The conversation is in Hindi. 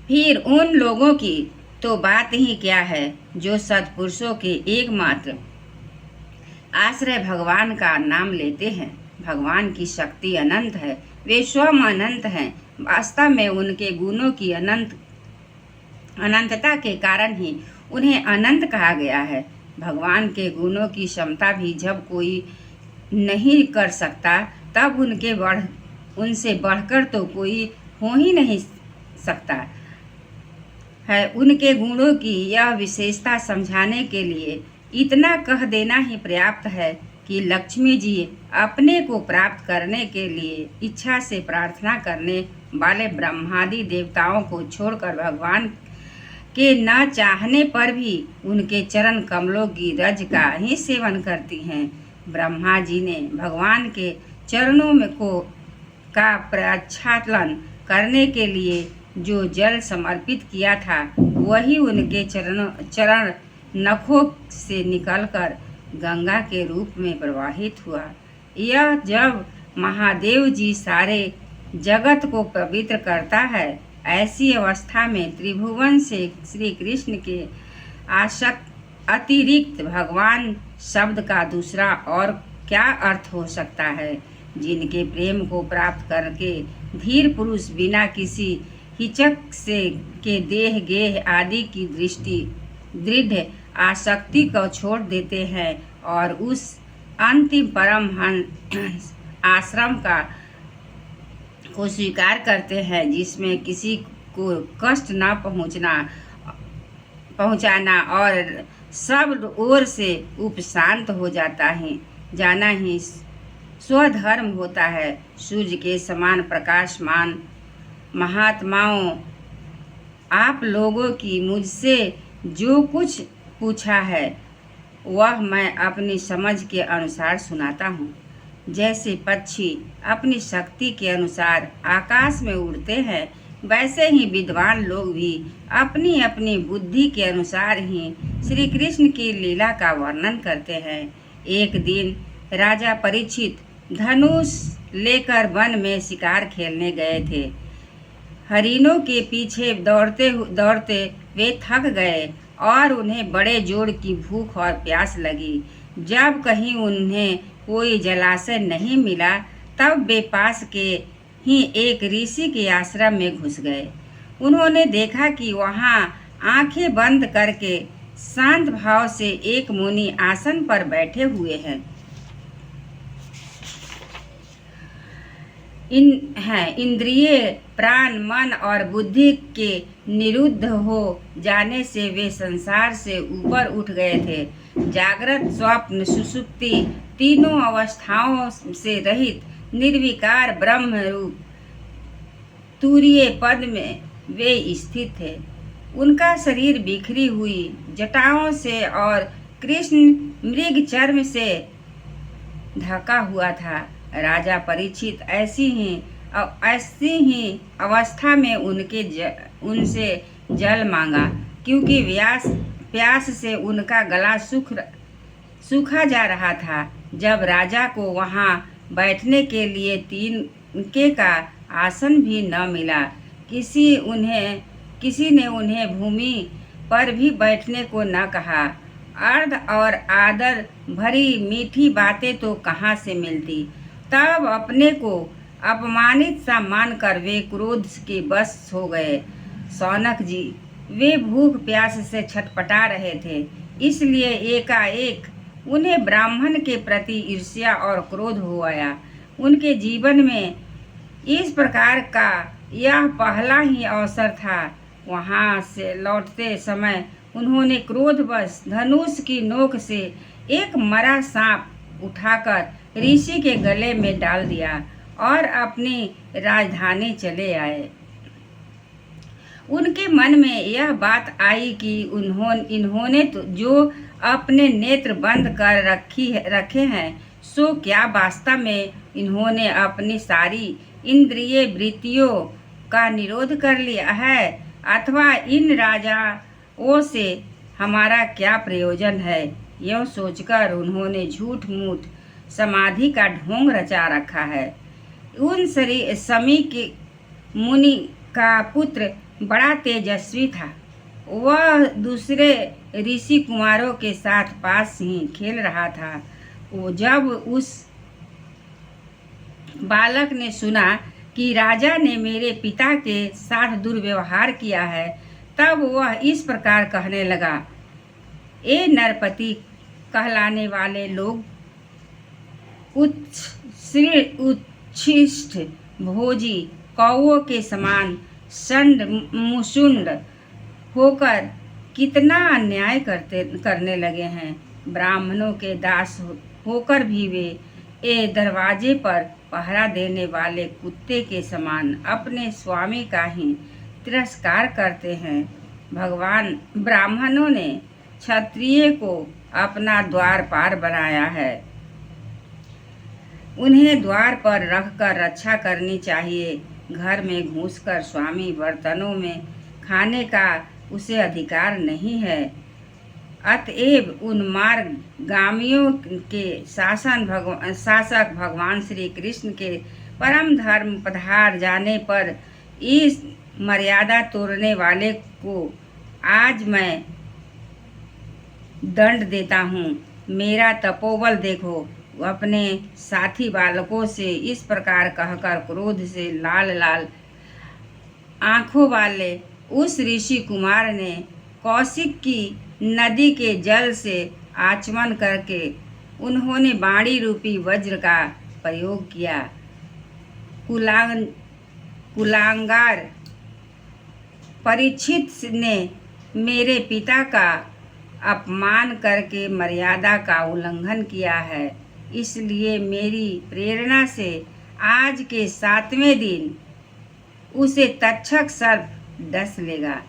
फिर उन लोगों की तो बात ही क्या है जो सत्पुरुषों के एकमात्र आश्रय भगवान का नाम लेते हैं। भगवान की शक्ति अनंत है, वे स्वयं अनंत हैं। वास्तव में उनके गुणों की अनंतता के कारण ही उन्हें अनंत कहा गया है। भगवान के गुणों की क्षमता भी जब कोई नहीं कर सकता, तब उनसे बढ़कर तो कोई हो ही नहीं सकता है। उनके गुणों की यह विशेषता समझाने के लिए इतना कह देना ही पर्याप्त है कि लक्ष्मी जी अपने को प्राप्त करने के लिए इच्छा से प्रार्थना करने वाले ब्रह्मादि देवताओं को छोड़कर भगवान के न चाहने पर भी उनके चरण कमलों की रज का ही सेवन करती हैं। ब्रह्मा जी ने भगवान के चरणों में का प्रक्षालन करने के लिए जो जल समर्पित किया था, वही उनके चरण नखों से निकलकर गंगा के रूप में प्रवाहित हुआ। यह जब महादेव जी सारे जगत को पवित्र करता है, ऐसी अवस्था में त्रिभुवन से श्री कृष्ण के अतिरिक्त भगवान शब्द का दूसरा और क्या अर्थ हो सकता है। जिनके प्रेम को प्राप्त करके धीर पुरुष बिना किसी हिचक से के देह गेह आदि की दृढ़ आसक्ति को छोड़ देते हैं और उस अंतिम परम आश्रम को स्वीकार करते हैं जिसमें किसी को कष्ट न पहुंचाना और सब ओर से उपशांत हो जाना ही स्वधर्म होता है। सूर्य के समान प्रकाशमान महात्माओं, आप लोगों की मुझसे जो कुछ पूछा है वह मैं अपनी समझ के अनुसार सुनाता हूँ। जैसे पक्षी अपनी शक्ति के अनुसार आकाश में उड़ते हैं, वैसे ही विद्वान लोग भी अपनी अपनी बुद्धि के अनुसार ही श्री कृष्ण की लीला का वर्णन करते हैं। एक दिन राजा परीक्षित धनुष लेकर वन में शिकार खेलने गए थे। हरिणों के पीछे दौड़ते दौड़ते वे थक गए और उन्हें बड़े जोर की भूख और प्यास लगी। जब कहीं उन्हें कोई जलाशय नहीं मिला, तब वे पास के ही एक ऋषि के आश्रम में घुस गए। उन्होंने देखा कि वहाँ आंखें बंद करके शांत भाव से एक मुनि आसन पर बैठे हुए हैं। इंद्रिय, प्राण, मन और बुद्धि के निरुद्ध हो जाने से वे संसार से ऊपर उठ गए थे। जागृत, स्वप्न, सुषुप्ति तीनों अवस्थाओं से रहित निर्विकार ब्रह्म रूप तुरीय पद में वे स्थित थे। उनका शरीर बिखरी हुई जटाओं से और कृष्ण मृग चर्म से ढका हुआ था। राजा परीक्षित ऐसी ही अवस्था में उनसे जल मांगा, क्योंकि प्यास से उनका गला सूखा जा रहा था। जब राजा को वहां बैठने के लिए तिनके का आसन भी न मिला, किसी ने उन्हें भूमि पर भी बैठने को न कहा। अर्ध और आदर भरी मीठी बातें तो कहाँ से मिलती। तब अपने को अपमानित सा मानकर वे क्रोध के बस हो गए। शौनक जी, वे भूख प्यास से छटपटा रहे थे, इसलिए एकाएक उन्हें ब्राह्मण के प्रति ईर्ष्या और क्रोध हो आया। उनके जीवन में इस प्रकार का यह पहला ही अवसर था। वहां से लौटते समय उन्होंने क्रोधवश धनुष की नोक से एक मरा सांप उठाकर ऋषि के गले में डाल दिया और अपनी राजधानी चले आए। उनके मन में यह बात आई कि इन्होंने तो जो अपने नेत्र बंद कर रखे हैं, सो क्या वास्तव में इन्होंने अपनी सारी इंद्रिय वृत्तियों का निरोध कर लिया है, अथवा इन राजाओं से हमारा क्या प्रयोजन है। यह सोचकर उन्होंने झूठ मूठ समाधि का ढोंग रचा रखा है। उन समी के मुनि का पुत्र बड़ा तेजस्वी था। वह दूसरे ऋषि कुमारों के साथ पास ही खेल रहा था। वो जब उस बालक ने सुना कि राजा ने मेरे पिता के साथ दुर्व्यवहार किया है, तब वह इस प्रकार कहने लगा, ए नरपति कहलाने वाले लोग, उच्छिष्ट भोजी कौओं के समान षंड मुशुंड होकर कितना अन्याय करने लगे हैं। ब्राह्मणों के दास होकर भी वे ए दरवाजे पर पहरा देने वाले कुत्ते के समान अपने स्वामी का ही तिरस्कार करते हैं। भगवान ब्राह्मणों ने क्षत्रिय को अपना द्वारपाल बनाया है। उन्हें द्वार पर रखकर रक्षा करनी चाहिए। घर में घुसकर स्वामी बर्तनों में खाने का उसे अधिकार नहीं है। अतएव उन मार्गगामियों के शासक भगवान श्री कृष्ण के परम धर्म पधार जाने पर इस मर्यादा तोड़ने वाले को आज मैं दंड देता हूँ। मेरा तपोबल देखो। अपने साथी बालकों से इस प्रकार कहकर क्रोध से लाल लाल आंखों वाले उस ऋषि कुमार ने कौशिक की नदी के जल से आचमन करके उन्होंने बाणी रूपी वज्र का प्रयोग किया। कुलांगार परीक्षित ने मेरे पिता का अपमान करके मर्यादा का उल्लंघन किया है, इसलिए मेरी प्रेरणा से आज के 7वें दिन उसे तक्षक सर्प डस लेगा।